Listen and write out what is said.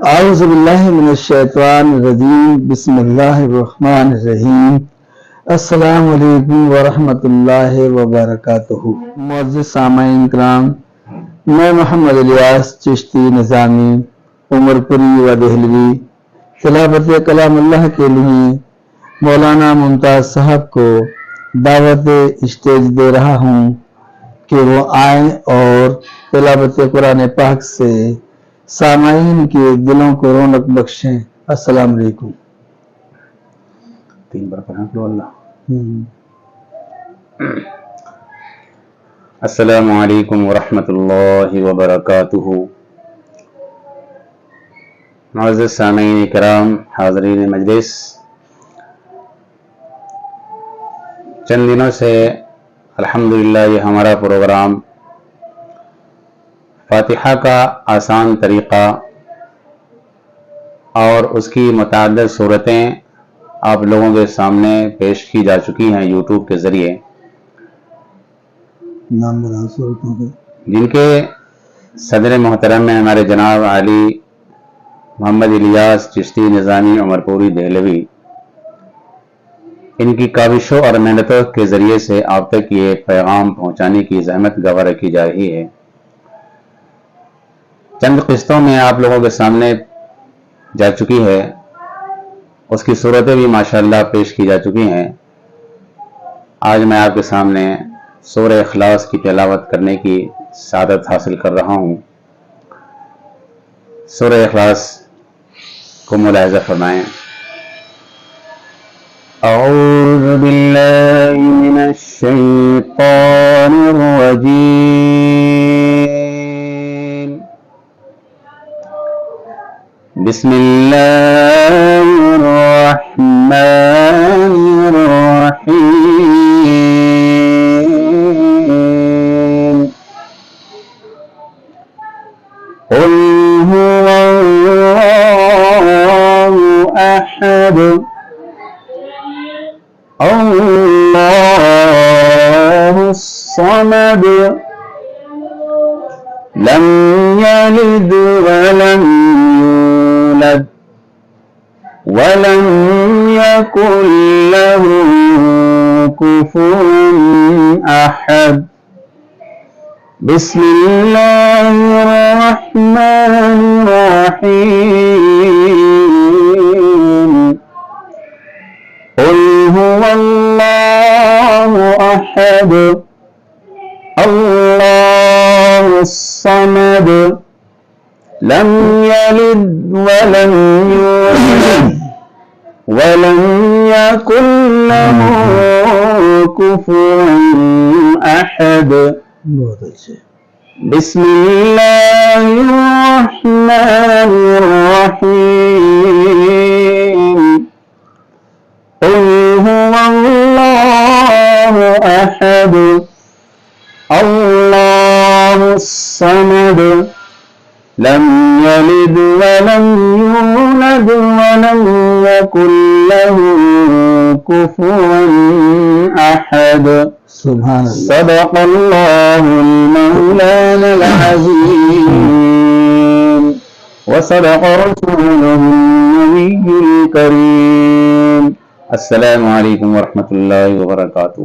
اعوذ باللہ من الشیطان الرجیم، بسم اللہ الرحمن الرحیم۔ السلام علیکم ورحمۃ اللہ وبرکاتہ۔ معزز سامعین کرام، میں محمد الیاس چشتی نظامی عمر پوری و دہلوی تلاوت کلام اللہ کے لیے مولانا ممتاز صاحب کو دعوت اسٹیج دے رہا ہوں کہ وہ آئیں اور تلاوت قرآن پاک سے سامعین کے دلوں کو رونق بخشیں۔ السلام علیکم۔ تین بار پڑھیں لو اللہ۔ السلام علیکم ورحمۃ اللہ وبرکاتہ۔ معزز سامعین کرام، حاضرین مجلس، چند دنوں سے الحمدللہ یہ ہمارا پروگرام فاتحہ کا آسان طریقہ اور اس کی متعدد صورتیں آپ لوگوں کے سامنے پیش کی جا چکی ہیں یوٹیوب کے ذریعے، جن کے صدر محترم میں ہمارے جناب علی محمد الیاس چشتی نظامی عمر پوری دہلوی، ان کی کاوشوں اور محنتوں کے ذریعے سے آپ تک یہ پیغام پہنچانے کی زحمت گوارا کی جا رہی ہے۔ چند قسطوں میں آپ لوگوں کے سامنے جا چکی ہے، اس کی صورتیں بھی ماشاءاللہ پیش کی جا چکی ہیں۔ آج میں آپ کے سامنے سورہ اخلاص کی تلاوت کرنے کی سعادت حاصل کر رہا ہوں۔ سورہ اخلاص کو ملاحظہ فرمائیں۔ اعوذ باللہ من الشیطان الرجیم، بسم اللہ الرحمن الرحیم، قل هو اللہ احد اللہ الصمد لم یلد ولم یولد ولم یکن له کفوا احد۔ بسم اللہ الرحمن الرحیم، قل هو اللہ احد اللہ الصمد لم یلد ولم یولد ولم یکن له کفوا احد۔ بہت اچھے۔ بسم اللہ الرحمن الرحیم، قل هو اللہ احد اللہ الصمد لم یلد ولم یولد ولم یکن له کفوا احد۔ سبحان اللہ۔ صدق اللہ المولانا العظیم وصدق رسوله النبی الکریم۔ السلام علیکم ورحمۃ اللہ وبرکاتہ۔